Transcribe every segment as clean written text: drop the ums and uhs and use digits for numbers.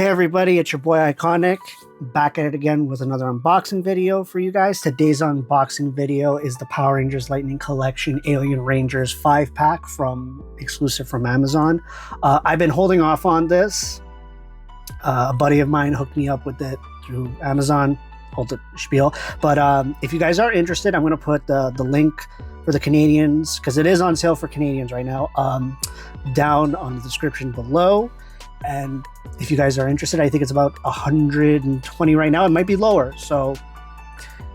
Hey everybody, it's your boy Iconic, back at it again with another unboxing video for you guys. Today's unboxing video is the Power Rangers Lightning Collection Alien Rangers 5-pack exclusive from Amazon. I've been holding off on this. A buddy of mine hooked me up with it through Amazon, hold the spiel. But if you guys are interested, I'm going to put the link for the Canadians, because it is on sale for Canadians right now, down on the description below. And if you guys are interested, I think it's about 120 right now. It might be lower. So,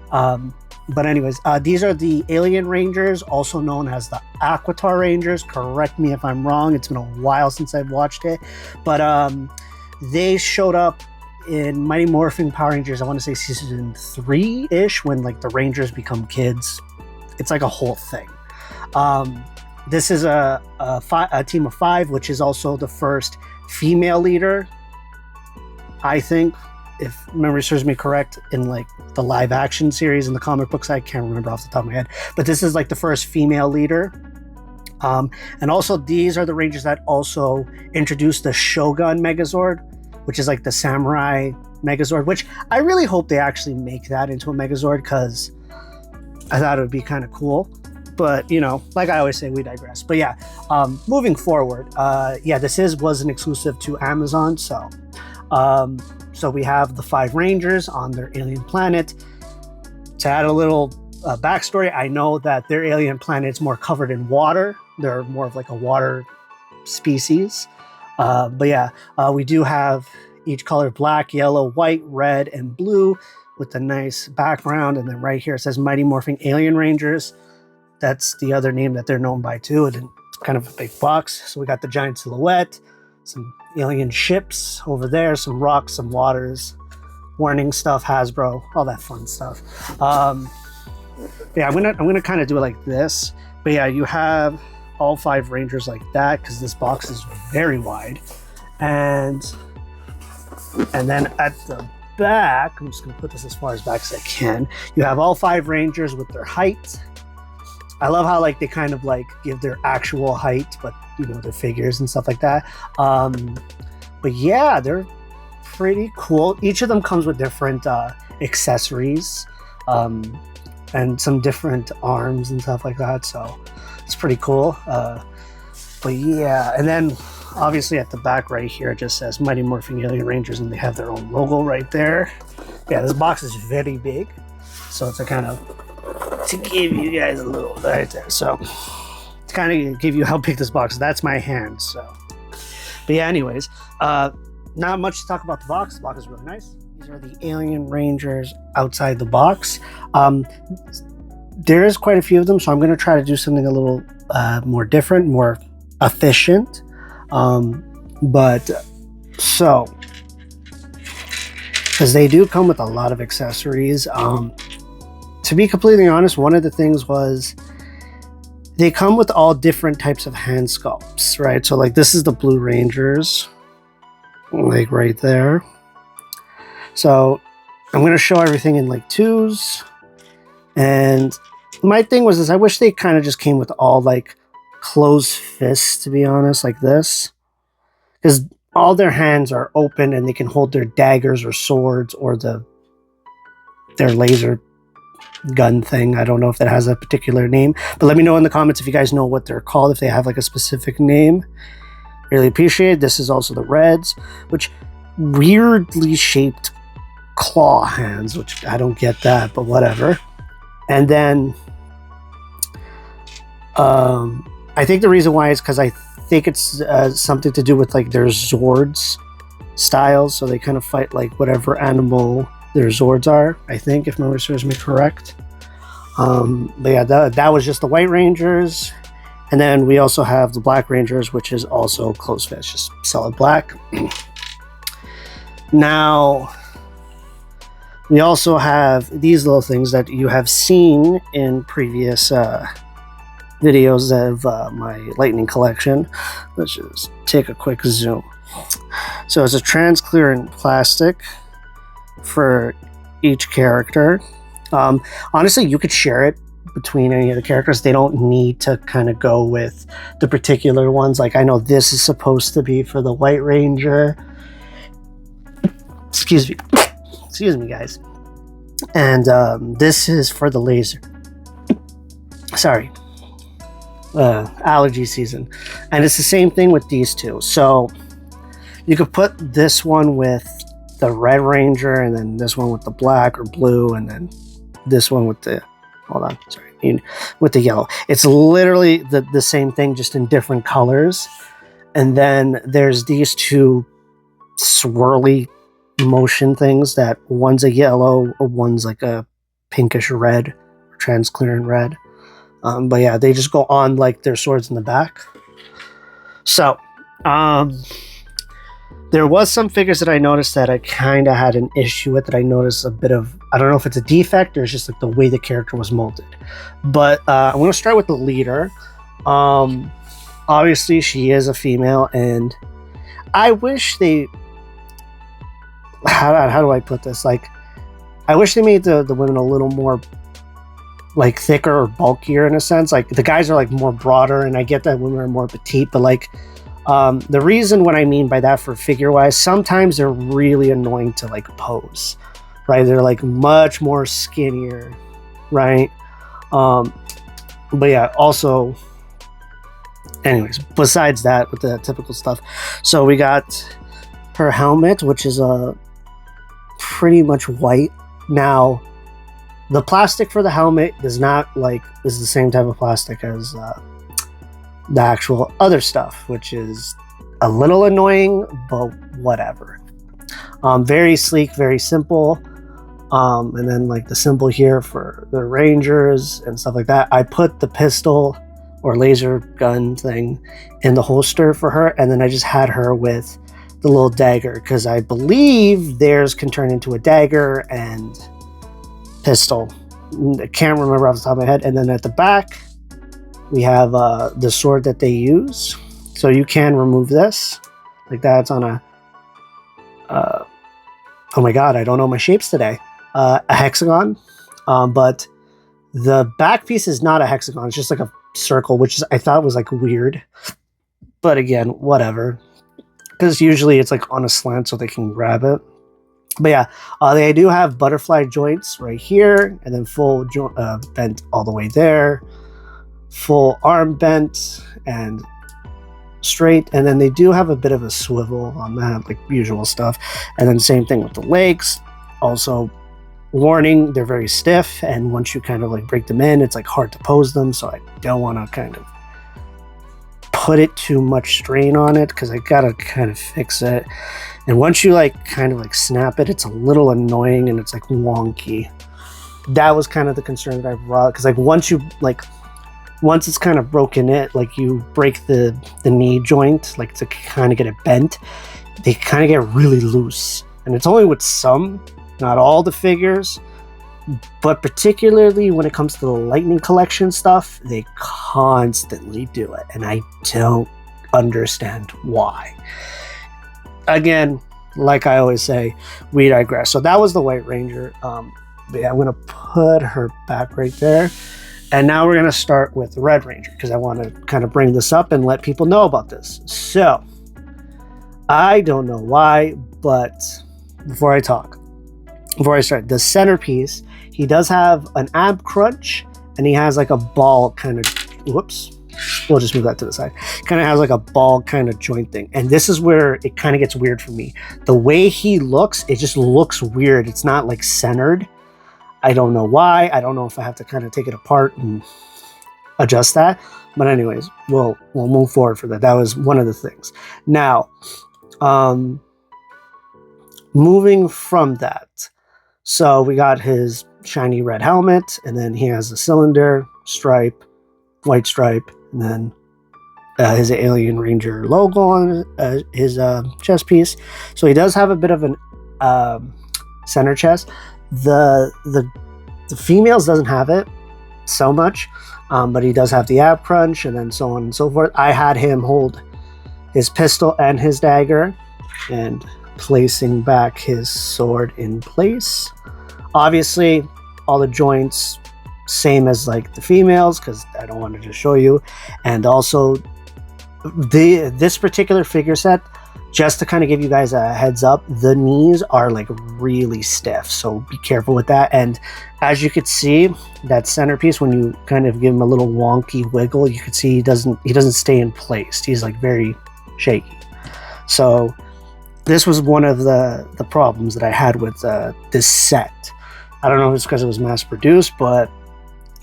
but anyways, these are the Alien Rangers, also known as the Aquitar Rangers. Correct me if I'm wrong. It's been a while since I've watched it. But they showed up in Mighty Morphin Power Rangers, I want to say season 3-ish, when like the Rangers become kids. It's like a whole thing. This is a team of 5, which is also the first female leader, I think, if memory serves me correct, in like the live action series in the comic books. I can't remember off the top of my head, but this is like the first female leader. And also these are the Rangers that also introduced the Shogun Megazord, which is like the samurai Megazord, which I really hope they actually make that into a Megazord, because I thought it would be kind of cool. But, you know, like I always say, we digress. But yeah, moving forward, yeah, this was an exclusive to Amazon. So we have the 5 Rangers on their alien planet. To add a little backstory, I know that their alien planet is more covered in water. They're more of like a water species. But yeah, we do have each color: black, yellow, white, red, and blue, with a nice background. And then right here it says Mighty Morphin Alien Rangers. That's the other name that they're known by too. And it's kind of a big box. So we got the giant silhouette, some alien ships over there, some rocks, some waters, warning stuff, Hasbro, all that fun stuff. Yeah, I'm gonna kind of do it like this. But yeah, you have all 5 Rangers like that, because this box is very wide. And then at the back, I'm just gonna put this as far as back as I can. You have all 5 Rangers with their height. I love how like they kind of like give their actual height, but you know, their figures and stuff like that. But yeah, they're pretty cool. Each of them comes with different accessories, and some different arms and stuff like that. So it's pretty cool. But yeah, and then obviously at the back right here, it just says Mighty Morphin Alien Rangers, and they have their own logo right there. Yeah, this box is very big, so it's a kind of to give you guys a little right there. So to kind of give you how big this box is, that's my hand. So, but yeah, anyways, not much to talk about the box. The box is really nice. These are the Alien Rangers outside the box. There's quite a few of them, so I'm going to try to do something a little more different, more efficient. But so, because they do come with a lot of accessories. To be completely honest, one of the things was they come with all different types of hand sculpts, right? So like this is the Blue Rangers, like right there. So I'm going to show everything in like 2s. And my thing was I wish they kind of just came with all like closed fists, to be honest, like this. Because all their hands are open and they can hold their daggers or swords or their laser gun thing. I don't know if that has a particular name, but let me know in the comments if you guys know what they're called, if they have like a specific name. Really appreciate it. This is also the Reds, which weirdly shaped claw hands, which I don't get that, but whatever. And then I think the reason why is because I think it's something to do with like their Zords styles, so they kind of fight like whatever animal their Zords are, I think, if memory serves me correct. But yeah, that was just the White Rangers. And then we also have the Black Rangers, which is also closed fist, just solid black. Now, we also have these little things that you have seen in previous videos of my Lightning collection. Let's just take a quick zoom. So it's a transparent plastic for each character. Honestly, you could share it between any of the characters. They don't need to kind of go with the particular ones. Like I know this is supposed to be for the White Ranger, Excuse me, guys. And this is for the laser. Sorry. Allergy season. And it's the same thing with these two. So you could put this one with the Red Ranger, and then this one with the black or blue, and then this one with the, with the yellow. It's literally the same thing, just in different colors. And then there's these two swirly motion things that one's a yellow, one's like a pinkish red, transparent red. But yeah, they just go on like their swords in the back. So, there was some figures that I noticed that I kind of had an issue with, that I noticed a bit of, I don't know if it's a defect or it's just like the way the character was molded. But I'm going to start with the leader. Obviously, she is a female, and I wish they, how do I put this? Like, I wish they made the women a little more like thicker or bulkier in a sense. Like the guys are like more broader, and I get that women are more petite, but like the reason, what I mean by that for figure wise, sometimes they're really annoying to like pose, right? They're like much more skinnier, right? But yeah, also, anyways, besides that, with the typical stuff, so we got her helmet, which is pretty much white. Now the plastic for the helmet is not like, is the same type of plastic as the actual other stuff, which is a little annoying, but whatever. Very sleek, very simple. And then like the symbol here for the Rangers and stuff like that. I put the pistol or laser gun thing in the holster for her, and then I just had her with the little dagger, because I believe theirs can turn into a dagger and pistol. I can't remember off the top of my head. And then at the back we have the sword that they use, so you can remove this like that. It's on a oh my god, I don't know my shapes today. A hexagon, but the back piece is not a hexagon, it's just like a circle, which is, I thought was like weird, but again, whatever, because usually it's like on a slant so they can grab it. But yeah, they do have butterfly joints right here, and then full bent all the way there, full arm bent and straight, and then they do have a bit of a swivel on that, like usual stuff. And then same thing with the legs. Also, warning, they're very stiff, and once you kind of like break them in, it's like hard to pose them, so I don't want to kind of put it too much strain on it, because I gotta kind of fix it. And once you like kind of like snap it, it's a little annoying and it's like wonky. That was kind of the concern that I brought, because like once it's kind of broken, it like you break the knee joint, like to kind of get it bent, they kind of get really loose. And it's only with some, not all the figures, but particularly when it comes to the Lightning Collection stuff, they constantly do it, and I don't understand why. Again, like I always say, we digress. So that was the White Ranger. But yeah, I'm going to put her back right there. And now we're going to start with the Red Ranger, because I want to kind of bring this up and let people know about this. So, I don't know why, but before I start, the centerpiece, he does have an ab crunch, and he has like a ball kind of, whoops, we'll just move that to the side. Kind of has like a ball kind of joint thing. And this is where it kind of gets weird for me. The way he looks, it just looks weird. It's not like centered. I don't know why. I don't know if I have to kind of take it apart and adjust that. But anyways, we'll move forward for that. That was one of the things. Now, moving from that. So we got his shiny red helmet, and then he has a cylinder, stripe, white stripe, and then his Alien Ranger logo on his chest piece. So he does have a bit of an center chest. The females doesn't have it so much, but he does have the ab crunch, and then so on and so forth. I had him hold his pistol and his dagger, and placing back his sword in place. Obviously, all the joints same as like the females, because I don't want to just show you. And also, this particular figure set Just to kind of give you guys a heads up, the knees are like really stiff, so be careful with that. And as you could see, that centerpiece, when you kind of give him a little wonky wiggle, you could see he doesn't stay in place. He's like very shaky. So this was one of the problems that I had with this set. I don't know if it's because it was mass produced, but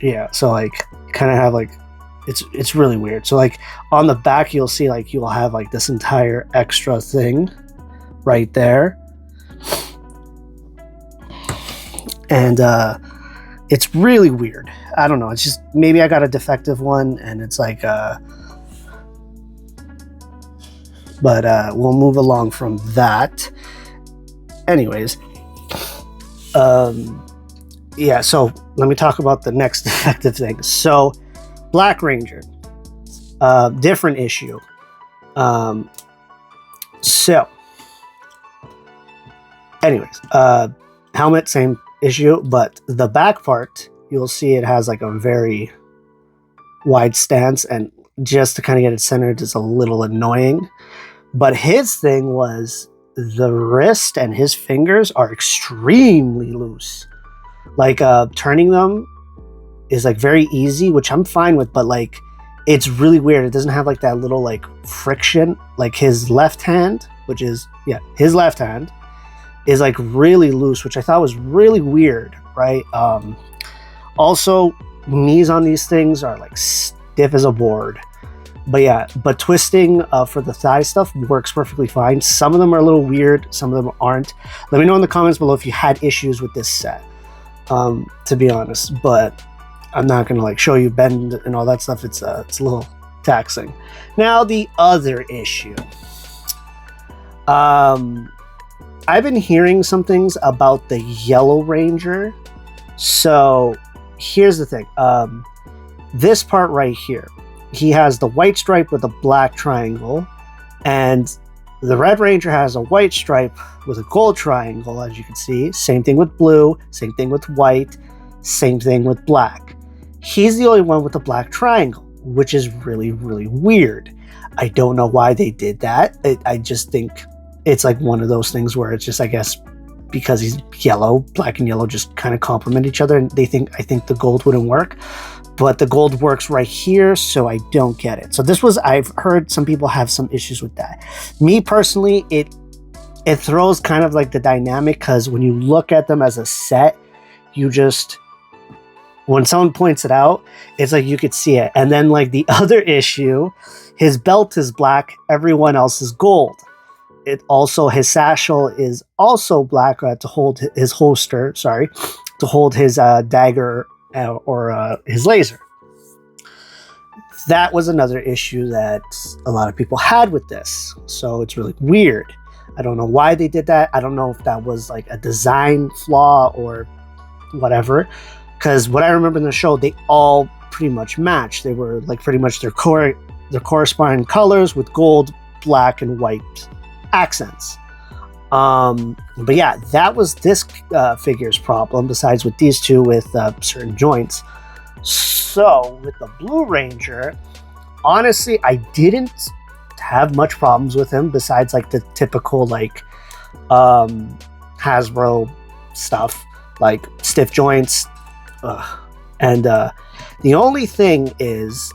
yeah, so like kind of have like it's really weird. So like on the back, you'll see like you'll have like this entire extra thing right there, and it's really weird. I don't know, it's just maybe I got a defective one, and it's like but we'll move along from that. Anyways, yeah, so let me talk about the next defective thing. So Black Ranger, different issue. So anyways, helmet, same issue, but the back part, you'll see it has like a very wide stance, and just to kind of get it centered is a little annoying. But his thing was the wrist and his fingers are extremely loose. Like turning them is like very easy, which I'm fine with, but like it's really weird. It doesn't have like that little like friction. Like his left hand, which is his left hand is like really loose, which I thought was really weird, right? Also, knees on these things are like stiff as a board. But yeah, but twisting for the thigh stuff works perfectly fine. Some of them are a little weird, some of them aren't. Let me know in the comments below if you had issues with this set, to be honest. But I'm not gonna like show you bend and all that stuff. It's a little taxing. Now the other issue. I've been hearing some things about the Yellow Ranger. So here's the thing. This part right here, he has the white stripe with a black triangle, and the Red Ranger has a white stripe with a gold triangle, as you can see. Same thing with blue, same thing with white, same thing with black. He's the only one with a black triangle, which is really, really weird. I don't know why they did that. I just think it's like one of those things where it's just, I guess, because he's yellow, black and yellow just kind of complement each other, and I think the gold wouldn't work. But the gold works right here, so I don't get it. So this was, I've heard some people have some issues with that. Me personally, it throws kind of like the dynamic, because when you look at them as a set, you just, when someone points it out, it's like you could see it. And then like the other issue, his belt is black, everyone else is gold. It also, his satchel is also black to hold his holster, to hold his dagger or his laser. That was another issue that a lot of people had with this. So it's really weird. I don't know why they did that. I don't know if that was like a design flaw or whatever. Because what I remember in the show, they all pretty much matched. They were like pretty much their corresponding colors with gold, black, and white accents. But yeah, that was this figure's problem, besides with these two with certain joints. So with the Blue Ranger, honestly, I didn't have much problems with him, besides like the typical like Hasbro stuff, like stiff joints. And the only thing is,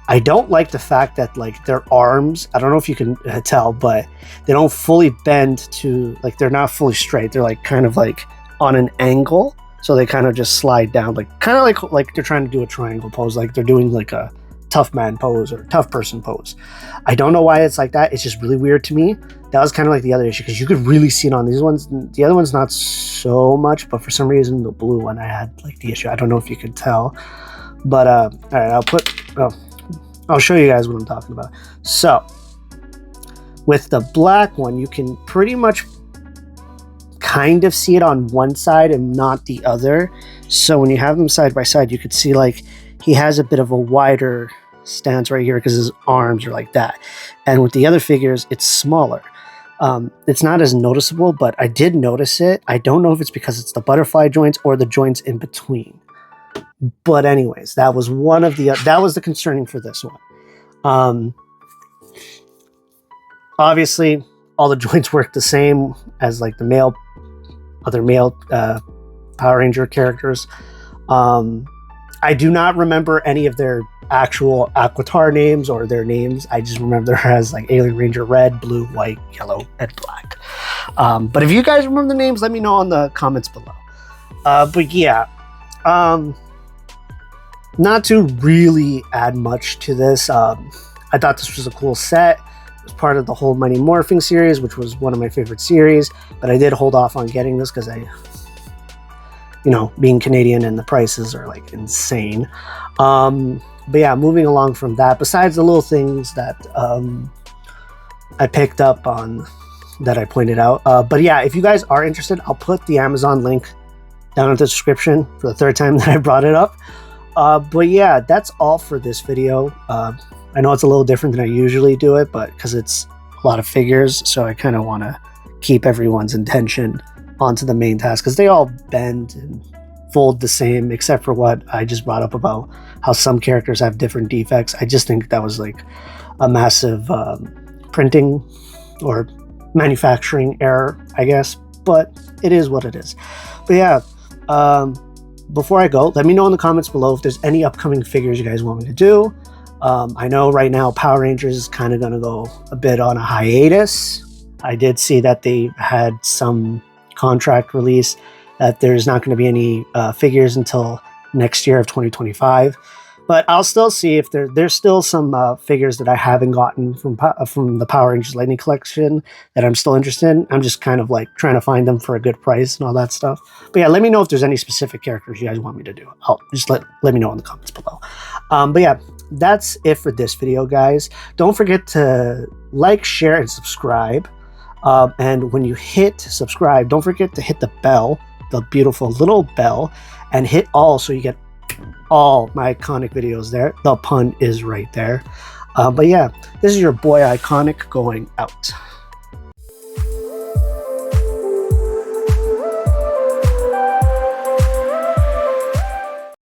I don't like the fact that like their arms, I don't know if you can tell, but they don't fully bend to, like, they're not fully straight. They're like kind of like on an angle. So they kind of just slide down, like kind of like they're trying to do a triangle pose, like they're doing like a tough man pose or tough person pose. I don't know why it's like that. It's just really weird to me. That was kind of like the other issue, because you could really see it on these ones. The other one's not so much, but for some reason the blue one, I had like the issue. I don't know if you could tell, but all right, I'll show you guys what I'm talking about. So with the black one, you can pretty much kind of see it on one side and not the other. So when you have them side by side, you could see like he has a bit of a wider stance right here because his arms are like that. And with the other figures, it's smaller. It's not as noticeable, but I did notice it. I don't know if it's because it's the butterfly joints or the joints in between. But anyways, that was one of the that was the concerning for this one. Obviously, all the joints work the same as like the other male Power Ranger characters. I do not remember any of their actual Aquitar names or their names. I just remember there as like Alien Ranger Red, Blue, White, Yellow, and Black. But if you guys remember the names, let me know in the comments below. But yeah, not to really add much to this. I thought this was a cool set. It was part of the whole Mighty Morphing series, which was one of my favorite series. But I did hold off on getting this because being Canadian and the prices are like insane. But yeah, moving along from that, besides the little things that I picked up on that I pointed out. But yeah, if you guys are interested, I'll put the Amazon link down in the description for the third time that I brought it up. But yeah, that's all for this video. I know it's a little different than I usually do it, but because it's a lot of figures, so I kind of want to keep everyone's intention onto the main task, because they all bend and fold the same, except for what I just brought up about how some characters have different defects. I just think that was like a massive printing or manufacturing error, I guess, but it is what it is. But yeah, before I go, let me know in the comments below if there's any upcoming figures you guys want me to do. I know right now Power Rangers is kind of going to go a bit on a hiatus. I did see that they had some contract release that there's not going to be any figures until next year of 2025. But I'll still see if there's still some figures that I haven't gotten from the Power Rangers Lightning Collection that I'm still interested in. I'm just kind of like trying to find them for a good price and all that stuff. But yeah, let me know if there's any specific characters you guys want me to do. I'll just let me know in the comments below. But yeah, that's it for this video, guys. Don't forget to like, share, and subscribe. And when you hit subscribe, don't forget to hit the bell, the beautiful little bell, and hit all so you get all my iconic videos there. The pun is right there. But yeah, this is your boy Iconic going out.